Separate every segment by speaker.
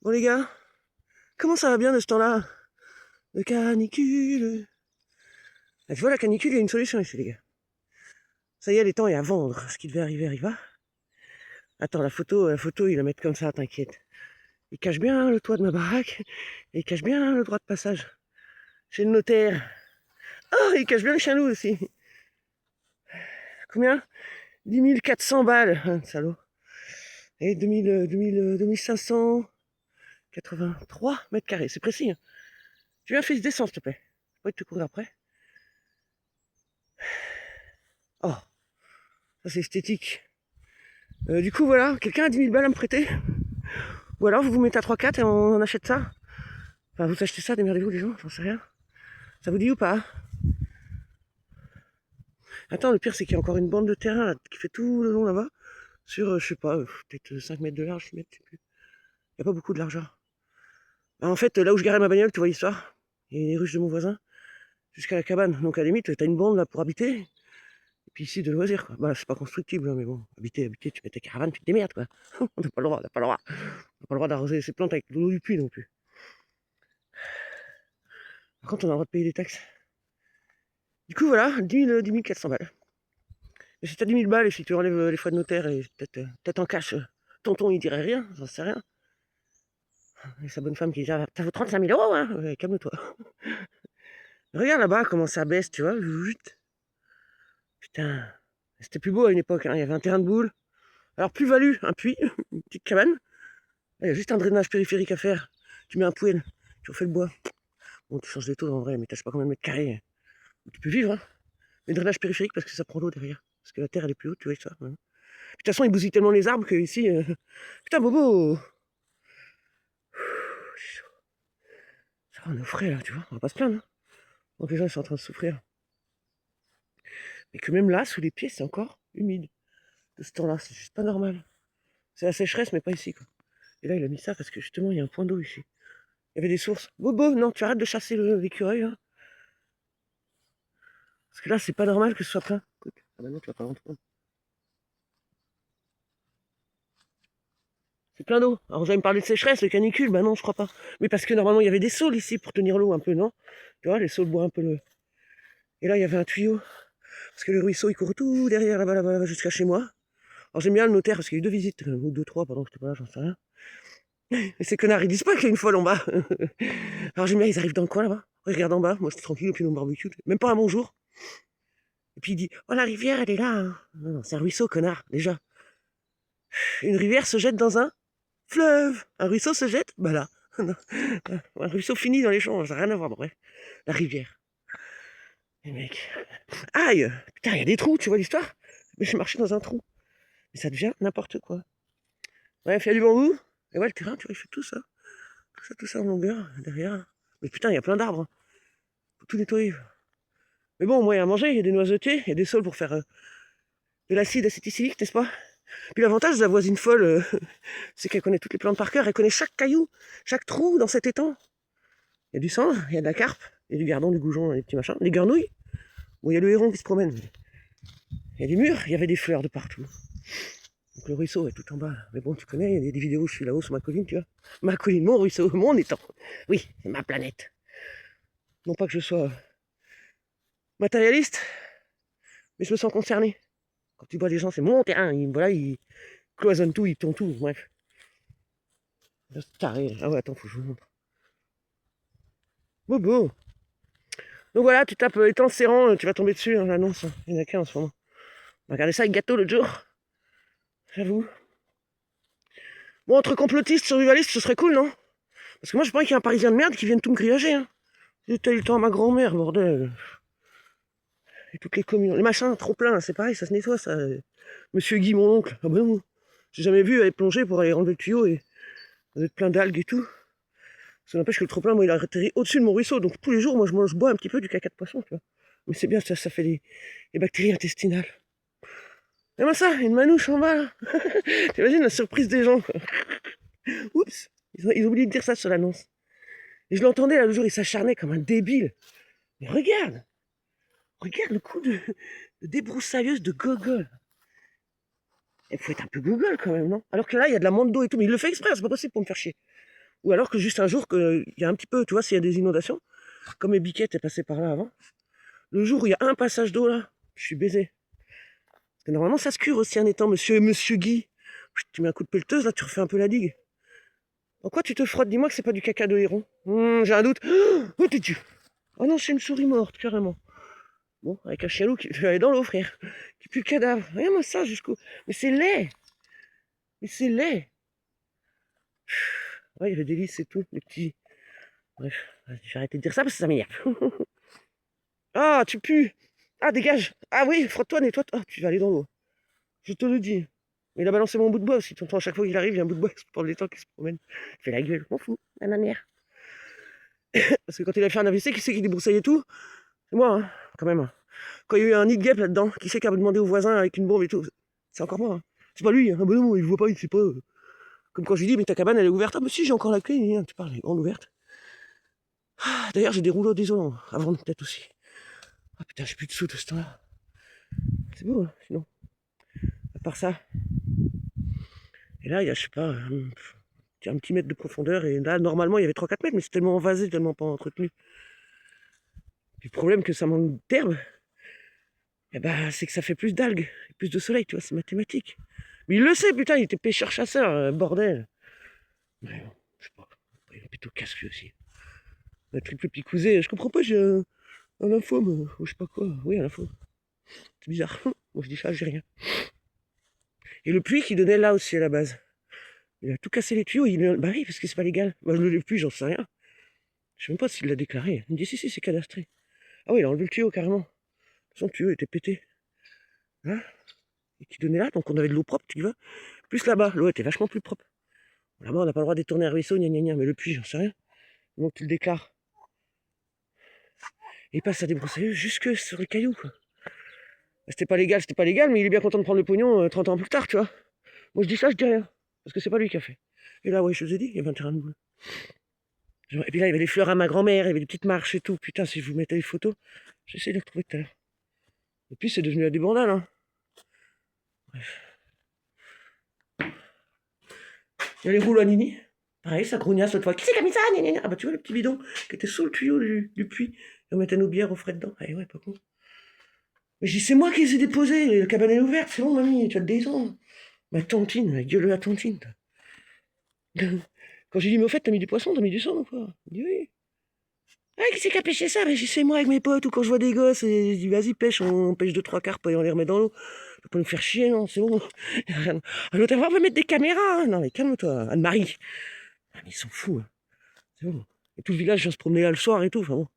Speaker 1: Bon les gars, comment ça va bien de ce temps-là? De canicule. Ah, tu vois, la canicule, il y a une solution ici, les gars. Ça y est, les temps est à vendre. Ce qui devait arriver arriva. Attends, la photo, ils la mettent comme ça, t'inquiète. Ils cachent bien le toit de ma baraque. Et ils cachent bien le droit de passage. Chez le notaire. Oh, ils cachent bien le chien loup aussi. Combien? 10 400 balles, hein, salaud. Et 2583 mètres carrés, c'est précis. Hein. Tu viens, fais descendre, s'il te plaît. Je peux te courir après. Oh, ça c'est esthétique. Du coup, voilà, quelqu'un a 10 000 balles à me prêter. Ou alors vous vous mettez à 3-4 et on achète ça. Enfin, vous achetez ça, démerdez-vous les gens, j'en sais rien. Ça vous dit ou pas? Attends, le pire c'est qu'il y a encore une bande de terrain là, qui fait tout le long là-bas. Sur, je sais pas, peut-être 5 mètres de large, 6 mètres, je sais plus. Il n'y a pas beaucoup de largeur. Bah, en fait, là où je garais ma bagnole, tu vois l'histoire. Il y a les ruches de mon voisin, jusqu'à la cabane. Donc à la limite, t'as une bande là pour habiter. Et puis ici, de loisirs, quoi. Bah, c'est pas constructible, hein, mais bon, habiter, tu mets ta caravane, tu te démerdes, quoi. On n'a pas le droit, on n'a pas le droit. On n'a pas le droit d'arroser ses plantes avec l'eau du puits non plus. Par contre, on a le droit de payer des taxes. Du coup, voilà, 10 400 balles. Et si t'as 10 000 balles et si tu enlèves les frais de notaire et peut-être en cash, tonton il dirait rien, j'en sais rien. Et sa bonne femme qui dit ah, ça vaut 35 000 euros, hein, ouais, calme-toi. Regarde là-bas comment ça baisse, tu vois. Putain, c'était plus beau à une époque, hein. Il y avait un terrain de boule. Alors, plus-value, un puits, une petite cabane. Il y a juste un drainage périphérique à faire. Tu mets un poêle, tu refais le bois. Bon, tu changes les taux en vrai, mais t'as je sais pas combien de mètres carrés. Tu peux vivre, hein. Mais drainage périphérique parce que ça prend l'eau derrière. Parce que la terre elle est plus haute, tu vois ça. Ouais. De toute façon, ils bousillent tellement les arbres que ici. Putain, Bobo! Ça, on est au frais là, tu vois, on va pas se plaindre. Hein. Donc les gens ils sont en train de souffrir. Mais que même là, sous les pieds, c'est encore humide. De ce temps-là, c'est juste pas normal. C'est la sécheresse, mais pas ici, quoi. Et là, il a mis ça parce que justement, il y a un point d'eau ici. Il y avait des sources. Bobo, non, tu arrêtes de chasser l'écureuil, hein. Parce que là, c'est pas normal que ce soit plein. Écoute, ah bah non, tu vas pas rentrer. C'est plein d'eau. Alors vous allez me parler de sécheresse, de canicule, bah non, je crois pas. Mais parce que normalement, il y avait des saules ici pour tenir l'eau un peu, non? Tu vois, les saules boivent un peu le. Et là, il y avait un tuyau. Parce que le ruisseau, il court tout derrière, là-bas, jusqu'à chez moi. Alors j'aime bien le notaire parce qu'il y a eu 2 visites, ou 2, 3 pendant que j'étais pas là, j'en sais rien. Et ces connards, ils disent pas qu'il y a une folle en bas. Alors j'aime bien, ils arrivent dans le coin là-bas. Ils regardent en bas, moi j'étais tranquille au pied de mon barbecue. Même pas un bonjour. Et puis il dit, oh la rivière, elle est là. Hein. Non, non, c'est un ruisseau, connard, déjà. Une rivière se jette dans un fleuve. Un ruisseau se jette, bah là. Non. Un ruisseau finit dans les champs, ça n'a rien à voir, bref. La rivière. Les mecs. Aïe! Putain, il y a des trous, tu vois l'histoire? Mais j'ai marché dans un trou. Mais ça devient n'importe quoi. Bref, il y a du bambou. Et ouais, le terrain, tu vois, il fait tout ça. Tout ça en longueur, derrière. Mais putain, il y a plein d'arbres. Hein. Faut tout nettoyer. Mais bon, moi, il y a à manger, il y a des noisetiers, il y a des saules pour faire de l'acide acétylique, n'est-ce pas? Puis l'avantage de la voisine folle, c'est qu'elle connaît toutes les plantes par cœur, elle connaît chaque caillou, chaque trou dans cet étang. Il y a du singe, il y a de la carpe, il y a du gardon, du goujon, des petits machins, des grenouilles. Bon, il y a le héron qui se promène. Il y a des murs, il y avait des fleurs de partout. Donc le ruisseau est tout en bas. Là. Mais bon, tu connais, il y a des vidéos où je suis là-haut sur ma colline, tu vois. Ma colline, mon ruisseau, mon étang. Oui, c'est ma planète. Non pas que je sois matérialiste, mais je me sens concerné. Quand tu vois les gens, c'est mon terrain, voilà, ils cloisonnent tout, ils tournent tout, bref. C'est taré. Ah ouais, attends, faut que je vous montre. Bobo. Donc voilà, tu tapes étang serrant, tu vas tomber dessus, hein, l'annonce. Il y en a qu'un en ce moment. Regardez ça avec gâteau l'autre jour. J'avoue. Bon, entre complotistes, survivalistes, ce serait cool, non? Parce que moi, j'ai pas envie qu'il y ait un Parisien de merde qui vienne tout me grillager, hein. J'ai eu le temps à ma grand-mère, bordel. Et toutes les communes. Les machins, trop plein, c'est pareil, ça se nettoie, ça. Monsieur Guy, mon oncle. Ah ben non. J'ai jamais vu aller plonger pour aller enlever le tuyau et vous êtes plein d'algues et tout. Ça n'empêche que le trop-plein, moi, il a atterri au-dessus de mon ruisseau. Donc tous les jours, moi, je bois un petit peu du caca de poisson, tu vois. Mais c'est bien, ça fait les bactéries intestinales. Et moi, ça, une manouche en bas, là. T'imagines la surprise des gens, quoi. Oups. Ils ont oublié de dire ça sur l'annonce. Et je l'entendais, là, le jour, il s'acharnait comme un débile. Mais regarde le coup de débroussailleuse de gogol. Il faut être un peu Google quand même, non? Alors que là, il y a de la mande d'eau et tout, mais il le fait exprès, c'est pas possible pour me faire chier. Ou alors que juste un jour, il y a un petit peu, tu vois, s'il y a des inondations, comme mes biquettes est passé par là avant, le jour où il y a un passage d'eau là, je suis baisé. Parce que normalement, ça se cure aussi un étang, monsieur Guy. Tu mets un coup de pelleteuse, là, tu refais un peu la digue. Pourquoi tu te frottes? Dis-moi que c'est pas du caca de héron. J'ai un doute. Oh, t'es tu. Oh non, c'est une souris morte, carrément. Bon, avec un chien loup qui va aller dans l'eau, frère. Qui pue le cadavre. Regarde-moi ça jusqu'au. Mais c'est laid. Mais c'est laid. Ouais, il y avait des lys et tout, les petits. Bref, j'ai arrêté de dire ça parce que ça m'énerve. Ah, tu pues. Ah, dégage. Ah oui, frotte-toi, nettoie-toi. Ah, tu vas aller dans l'eau. Je te le dis. Mais il a balancé mon bout de bois aussi. Tonton, à chaque fois qu'il arrive, il y a un bout de bois pour les temps qui se promène. Il fait la gueule. M'en fous, la manière. Parce que quand il a fait un AVC, qui c'est qui débroussaillait tout? C'est moi, hein, quand même. Quand il y a eu un nid de guêpe là-dedans, qui c'est qui a demandé aux voisins avec une bombe et tout? C'est encore moi. Hein. C'est pas lui, hein. Ah bah non, il voit pas, il sait pas. Comme quand je lui dis, mais ta cabane elle est ouverte. Ah bah si, j'ai encore la clé. Tu parles, elle est grande ouverte. Ah, d'ailleurs, j'ai des rouleaux d'isolant à vendre peut-être aussi. Ah putain, j'ai plus de sous de ce temps-là. C'est beau, hein, sinon. À part ça. Et là, il y a, je sais pas, un petit mètre de profondeur. Et là, normalement, il y avait 3-4 mètres, mais c'est tellement envasé, tellement pas entretenu. Puis le problème que ça manque d'herbe, eh ben, c'est que ça fait plus d'algues, plus de soleil, tu vois, c'est mathématique. Mais il le sait, putain, il était pêcheur-chasseur, bordel. Mais bon, je sais pas, il est plutôt casse-cul aussi. Un triple picousé, je comprends pas, j'ai un lymphome, ou je sais pas quoi. Oui, un lymphome. C'est bizarre. Moi, je dis ça, j'ai rien. Et le puits qui donnait là aussi à la base. Il a tout cassé les tuyaux. Bah oui, parce que c'est pas légal. Bah, le puits, j'en sais rien. Je sais même pas s'il l'a déclaré. Il me dit si, c'est cadastré. Ah oui, il a enlevé le tuyau carrément. Son tuyau était pété. Hein, et qui donnait là, donc on avait de l'eau propre, tu vois. Plus là-bas, l'eau était vachement plus propre. Là-bas, on n'a pas le droit de détourner un ruisseau, gna gna gna. Mais le puits, j'en sais rien. Donc tu le déclares. Et il passe à débroussailler jusque sur le caillou, quoi. C'était pas légal, mais il est bien content de prendre le pognon 30 ans plus tard, tu vois. Moi, je dis ça, je dis rien. Parce que c'est pas lui qui a fait. Et là, ouais, je vous ai dit, il y avait un terrain de boule. Et puis là, il y avait les fleurs à ma grand-mère, il y avait des petites marches et tout. Putain, si je vous mettais les photos, j'essaie de les retrouver tout à l'heure. Et puis, c'est devenu la débandade, hein. Bref. Il y a les rouleaux à Nini. Pareil, ça grognasse l'autre fois. Qui c'est qui a mis ça? Gna gna gna. Ah bah, tu vois le petit bidon qui était sous le tuyau du puits. Et on mettait nos bières au frais dedans. Ah ouais, pas con. Mais je dis, c'est moi qui les ai déposés. La cabane est ouverte. C'est bon, mamie, tu as te descendre. Ma tantine, la gueule de la tantine. Quand j'ai dit, mais au fait, t'as mis du poisson, t'as mis du sang ou quoi? Il dit, oui. Ah, qui c'est qui a pêché ça? Mais je dis, c'est moi avec mes potes, ou quand je vois des gosses, et je dis, vas-y, pêche, on pêche 2-3 carpes et on les remet dans l'eau. Faut pas nous faire chier, non, c'est bon. L'autre, on va mettre des caméras, hein. Non, mais calme-toi, Anne-Marie. Ah, mais ils sont fous, hein. C'est bon. Et tout le village vient se promener là le soir et tout, enfin bon.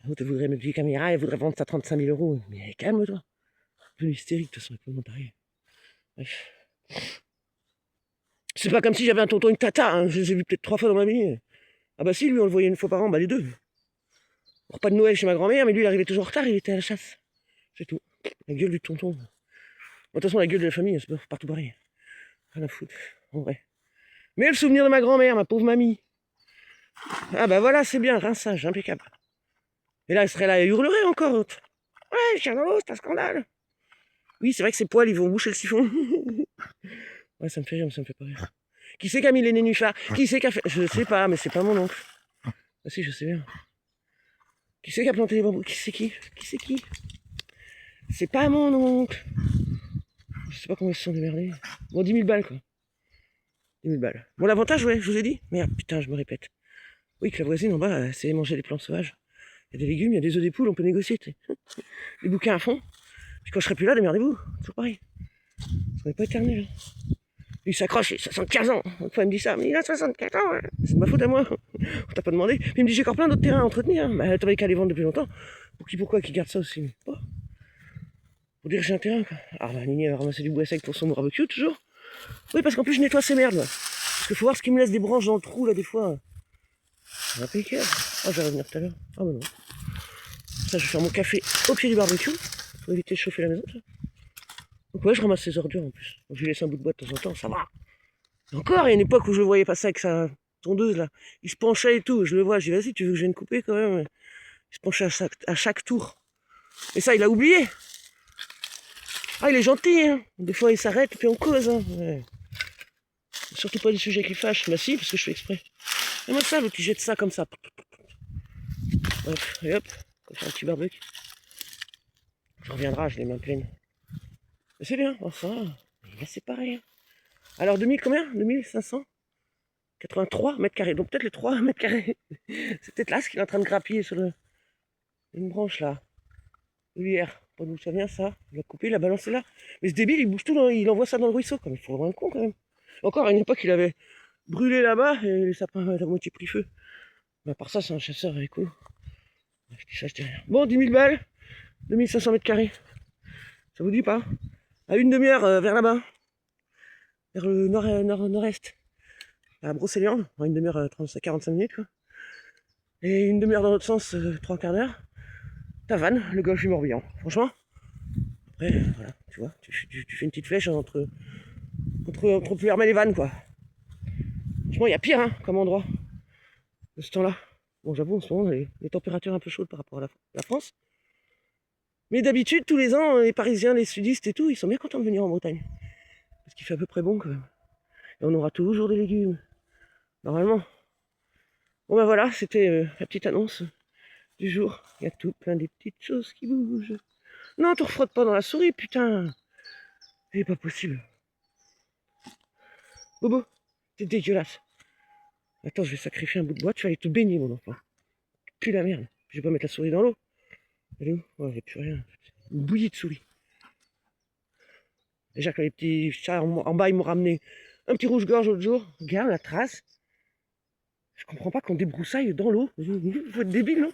Speaker 1: L'autre, elle voudrait mettre des caméras, elle voudrait vendre ça 35 000 euros. Mais calme-toi. Un peu hystérique, de toute façon, il faut monter. Bref. C'est pas comme si j'avais un tonton et une tata, hein. Je les ai vus peut-être 3 fois dans ma vie. Ah bah si, lui, on le voyait une fois par an, bah les deux. Pas de Noël chez ma grand-mère, mais lui, il arrivait toujours en retard, il était à la chasse. C'est tout. La gueule du tonton. De toute façon, la gueule de la famille, c'est partout pareil. Rien à foutre, en vrai. Mais le souvenir de ma grand-mère, ma pauvre mamie. Ah bah voilà, c'est bien, rinçage, impeccable. Et là, elle serait là, elle hurlerait encore. Ouais, chien dans l'eau, c'est un scandale. Oui, c'est vrai que ses poils, ils vont boucher le siphon. Ouais, ça me fait rire, mais ça me fait pas rire. Qui c'est qui a mis les nénuphars? Qui c'est qui a fait... Je sais pas, mais c'est pas mon oncle. Ah si, je sais bien. Qui c'est qui a planté les bambous? Qui c'est qui? Qui c'est qui? C'est pas mon oncle. Je sais pas comment ils se sont démerdés. Bon, 10 000 balles, quoi. 10 000 balles. Bon, l'avantage, ouais, je vous ai dit. Merde, putain, je me répète. Oui, que la voisine, en bas, c'est manger des plantes sauvages. Il y a des légumes, il y a des œufs des poules, on peut négocier, tu sais. Des bouquins à fond. Puis quand je serai plus là, démerdez-vous. Toujours pareil. Ça n'est pas éternel. Il s'accroche, il a 75 ans. Une fois, il me dit ça, mais il a 64 ans. Hein. C'est de ma faute à moi. On t'a pas demandé. Puis il me dit, j'ai encore plein d'autres terrains à entretenir. Hein. Bah, t'avais qu'à les vendre depuis longtemps. Pourquoi qu'il garde ça aussi? Pas. Pour dire que j'ai un terrain, quoi. Ah, bah, Nini, elle va ramasser du bois sec pour son barbecue, toujours. Oui, parce qu'en plus, je nettoie ces merdes, là. Parce qu'il faut voir ce qui me laisse des branches dans le trou, là, des fois. C'est impeccable. Ah, je vais revenir tout à l'heure. Ah, bah non. Ça, je vais faire mon café au pied du barbecue. Pour éviter de chauffer la maison, ça. Donc, ouais, je ramasse ces ordures, en plus. Donc, je lui laisse un bout de bois de temps en temps, ça va. Et encore, il y a une époque où je le voyais passer avec sa tondeuse, là. Il se penchait et tout. Je le vois, je dis, vas-y, tu veux que je vienne couper, quand même? Il se penchait à chaque tour. Et ça, il a oublié. Ah, il est gentil, hein. Des fois, il s'arrête et puis on cause, hein. Ouais. surtout pas des sujets qui fâchent. Bah si, parce que je fais exprès. Et moi ça, l'autre qui jette ça comme ça. Bref, et hop, on fait un petit barbecue. Je reviendrai, j'ai les mains pleines. Mais c'est bien, enfin, là c'est pareil. Alors 2000 combien 2583 mètres carrés. Donc peut-être les 3 mètres carrés. C'est peut-être là ce qu'il est en train de grappiller sur une branche là. Hier. Pas d'où ça vient ça. Il a coupé, il a balancé là. Mais ce débile, il bouge tout, il envoie ça dans le ruisseau. Comme il faut avoir un con quand même. Encore à une époque, il avait brûlé là-bas et les sapins avaient à moitié pris feu. Mais à part ça, c'est un chasseur écolo. Je dis ça, je dis rien. Bon, 10 000 balles, 2500 mètres carrés. Ça vous dit pas? À une demi-heure vers là-bas. Vers le nord-est. À Brocéliande, en une demi-heure, 45 minutes quoi. Et une demi-heure dans l'autre sens, 3/4 d'heure. Tavannes, le golfe du Morbihan. Franchement, après, voilà, tu vois, tu fais une petite flèche entre Plouermel et Vannes, quoi. Franchement, il y a pire, hein, comme endroit, de ce temps-là. Bon, j'avoue, en ce moment, les températures un peu chaudes par rapport à la France. Mais d'habitude, tous les ans, les Parisiens, les sudistes et tout, ils sont bien contents de venir en Bretagne. Parce qu'il fait à peu près bon, quand même. Et on aura toujours des légumes. Normalement. Bon, ben voilà, c'était la petite annonce du jour. Il y a tout plein des petites choses qui bougent. Non, te refrotte pas dans la souris, putain. C'est pas possible. Bobo, c'est dégueulasse. Attends, je vais sacrifier un bout de bois, tu vas aller te baigner, mon enfant. Plus la merde. Je vais pas mettre la souris dans l'eau. Elle est où? Oh, il n'y a plus rien. Une bouillie de souris. Déjà que les petits chats en bas, ils m'ont ramené un petit rouge-gorge l'autre jour. Regarde la trace. Je comprends pas qu'on débroussaille dans l'eau. Il faut être débile, non?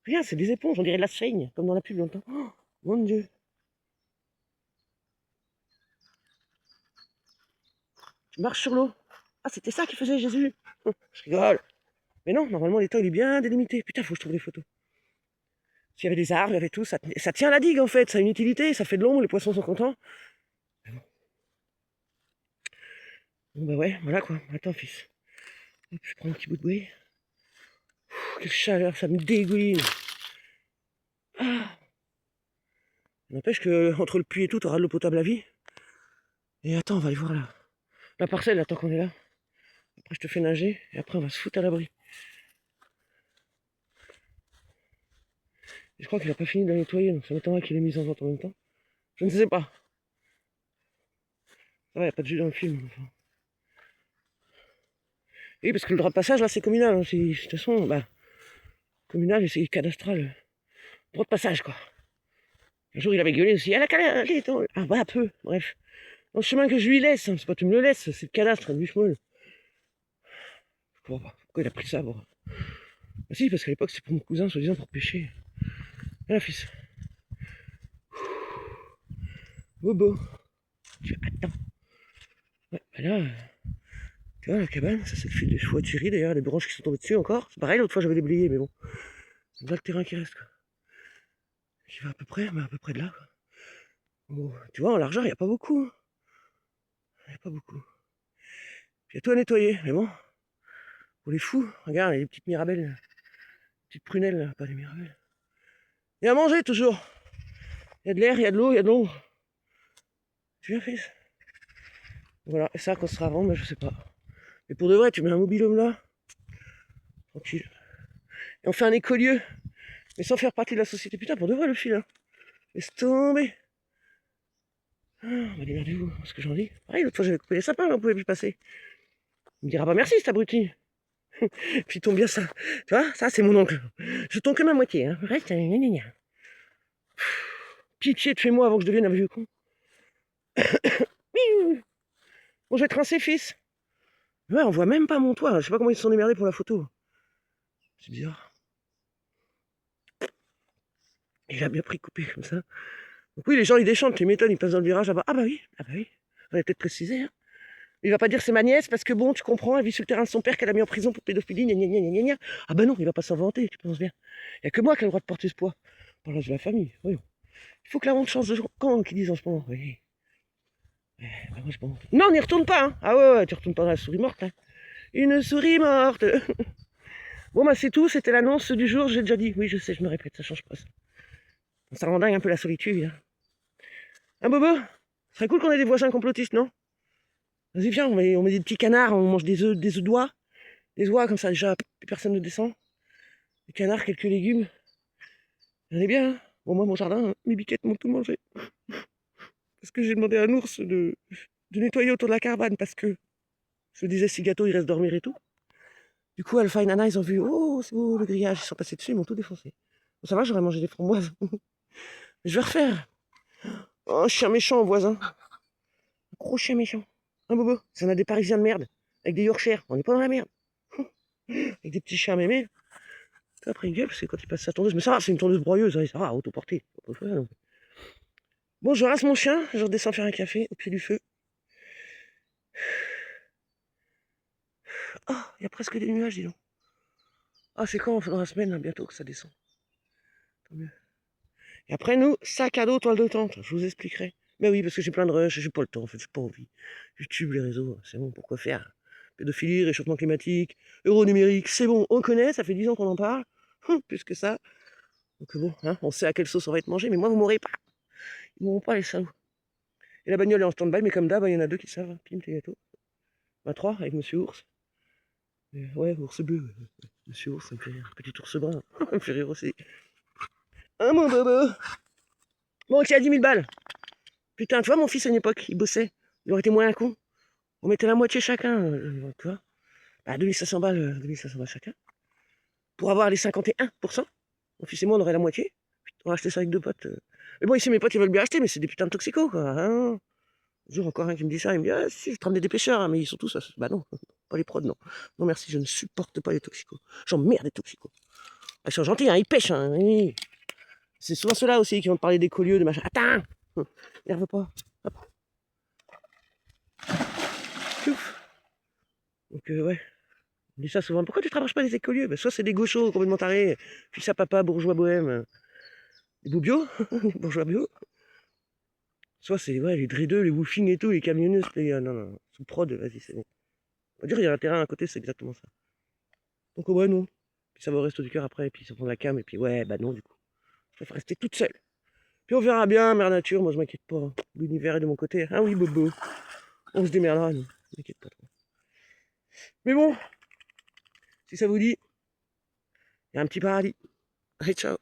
Speaker 1: Regarde, c'est des éponges, on dirait de la saigne, comme dans la pub longtemps. Oh, mon Dieu. Tu marches sur l'eau. Ah, c'était ça qui faisait Jésus. Je rigole. Mais non, normalement, l'étang, il est bien délimité. Putain, faut que je trouve des photos. S'il y avait des arbres, il y avait tout, ça tient la digue, en fait. Ça a une utilité, ça fait de l'ombre, les poissons sont contents. Bon, bah ouais, voilà quoi. Attends, fils. Hop, je prends un petit bout de bouée. Quelle chaleur, ça me dégouline. Ah. N'empêche que entre le puits et tout, t'auras de l'eau potable à vie. Et attends, on va aller voir la parcelle, attends qu'on est là. Après, je te fais nager, et après, on va se foutre à l'abri. Je crois qu'il a pas fini de la nettoyer, donc ça m'étonnerait qu'il ait mis en vente en même temps. Je ne sais pas. Ça va, il n'y a pas de jus dans le film. Enfin. Oui, parce que le droit de passage, là, c'est communal. Hein. De toute façon, bah, communal et c'est cadastral. Droit de passage, quoi. Un jour, il avait gueulé aussi. Ah, bah, peu, bref. Dans le chemin que je lui laisse, hein, c'est pas tu me le laisses, c'est le cadastre, le buchemol. Je comprends pas. Pourquoi il a pris ça, bon. Bah, si, parce qu'à l'époque, c'était pour mon cousin, soi-disant, pour pêcher. Voilà, fils. Bobo. Attends. Ouais, bah là, tu vois, la cabane, ça c'est le fil des chevaux de chéri, d'ailleurs, les branches qui sont tombées dessus encore. C'est pareil, l'autre fois, j'avais déblayé, mais bon. C'est là le terrain qui reste, quoi. J'y vais à peu près, mais à peu près de là, quoi. Bon, tu vois, en largeur, il n'y a pas beaucoup. Il n'y a pas beaucoup. Puis il y a tout à nettoyer, mais bon. Pour les fous, regarde, il y a des petites mirabelles. Petites prunelles, là, pas des mirabelles. Il y a à manger, toujours. Il y a de l'air, il y a de l'eau, il y a de l'ombre. Tu viens, fils? Voilà, et ça, quand ce sera avant, ben, je sais pas. Mais pour de vrai, tu mets un mobil-home là. Tranquille. Et on fait un écolieu. Mais sans faire partie de la société. Putain, pour de vrai, le fil, hein. Laisse tomber. Ah, bah démerdez-vous, ce que j'en dis. Pareil, l'autre fois, j'avais coupé les sapins, là, on pouvait plus passer. Il me dira pas merci, cet abruti. Puis il tombe bien ça. Tu vois, ça, c'est mon oncle. Je tombe que ma moitié, hein. Reste, gna gna gna. Pitié, fais-moi avant que je devienne un vieux con. Bon, je vais te rincer, fils. Ouais, on voit même pas mon toit. Je sais pas comment ils se sont démerdés pour la photo. C'est bizarre. Il a bien pris coupé comme ça. Donc oui, les gens, ils déchantent, les m'étonnent, ils passent dans le virage là-bas. Ah bah oui. On va peut-être préciser. Hein. Il va pas dire c'est ma nièce parce que bon, tu comprends, elle vit sur le terrain de son père qu'elle a mis en prison pour pédophilie, gna gna gna gna gna. Ah bah non, il va pas s'en vanter, tu penses bien. Il y a que moi qui ai le droit de porter ce poids. Par l'âge de la famille, voyons. Il faut que la honte change de camp, qu'ils disent en ce moment. Oui. Bah moi, je pense. Non, n'y retourne pas. Hein. Ah ouais, tu retournes pas dans la souris morte. Hein. Une souris morte. Bon bah c'est tout, c'était l'annonce du jour, j'ai déjà dit. Oui, je sais, je me répète, ça change pas ça. Ça rend dingue un peu la solitude. Hein, Bobo? Ce serait cool qu'on ait des voisins complotistes, non? Vas-y, viens, on met des petits canards, on mange des œufs d'oie. Des oies, comme ça, déjà, plus personne ne descend. Des canards, quelques légumes. On est bien, hein. Bon, moi, mon jardin, mes biquettes m'ont tout mangé. Parce que j'ai demandé à un ours de nettoyer autour de la caravane, parce que je me disais, si gâteau, il reste dormir et tout. Du coup, Alpha et Nana, ils ont vu, oh, c'est beau, le grillage, ils sont passés dessus, ils m'ont tout défoncé. Bon, ça va, j'aurais mangé des framboises. Je vais refaire. Oh, chien méchant, voisin. Un gros chien méchant. Un bobo. Ça en a des Parisiens de merde. Avec des Yorkshire. On n'est pas dans la merde. Avec des petits chiens mémés. Après, il gueule, c'est quand il passe sa tondeuse. Mais ça va, c'est une tondeuse broyeuse. Ça va, autoportée. Bon, je rase mon chien. Je redescends faire un café au pied du feu. Ah, il y a presque des nuages, dis donc. Ah, c'est quand dans la semaine, là, bientôt que ça descend. Tant mieux. Et après, nous, sac à dos, toile de tente. Je vous expliquerai. Mais oui, parce que j'ai plein de rush, j'ai pas le temps, en fait, j'ai pas envie. YouTube, les réseaux, c'est bon, pourquoi faire? Pédophilie, réchauffement climatique, euro numérique, c'est bon, on connaît, ça fait 10 ans qu'on en parle. Plus que ça. Donc bon, hein, on sait à quelle sauce on va être mangé, mais moi, vous m'aurez pas. Ils m'auront pas, les salauds. Et la bagnole est en stand-by, mais comme d'hab, il y en a deux qui savent. Hein. Pim, tes gâteaux. Bah, trois, avec Monsieur Ours. Ouais, ours bleu. Monsieur Ours, ça me fait rire. Petit ours brun, ça me fait rire aussi. Ah, mon bobo. Bon, ok, à 10 000 balles. Putain, tu vois, mon fils, à une époque, il bossait. Il aurait été moins un con. On mettait la moitié chacun, tu vois. Bah, 2500 balles chacun. Pour avoir les 51%. Mon fils et moi, on aurait la moitié. On va acheter ça avec deux potes. Mais bon, ici, mes potes, ils veulent bien acheter, mais c'est des putains de toxicos, quoi. Hein. Un jour, encore un qui me dit ça, il me dit, ah, si, je te ramener des pêcheurs, hein, mais ils sont tous... Bah non, pas les prods, non. Non, merci, je ne supporte pas les toxicos. J'emmerde les toxicos. Ah, ils sont gentils, hein, ils pêchent, hein. Oui. C'est souvent ceux-là aussi qui vont te parler des collieux, de machin. Attends, nerve pas. Hop. Ouf. Donc, ouais. On dit ça souvent. Pourquoi tu te rapproches pas des écolieux? Soit c'est des gauchos complètement tarés, fils à papa, bourgeois bohème, des boubios, des bourgeois bio. Soit c'est ouais, les dredeux, les woofing et tout, les camionneusses, non, non, sous prod, vas-y, c'est bon. On va dire, il y a un terrain à côté, c'est exactement ça. Donc, ouais, non. Puis ça va au resto du cœur après, et puis ça prend la cam, et puis ouais, bah non, du coup. Je préfère rester toute seule. Puis on verra bien, mère nature, moi je m'inquiète pas. L'univers est de mon côté. Ah oui, bobo. On se démerdera, nous. M'inquiète pas trop. Mais bon, si ça vous dit, il y a un petit paradis. Allez, ciao.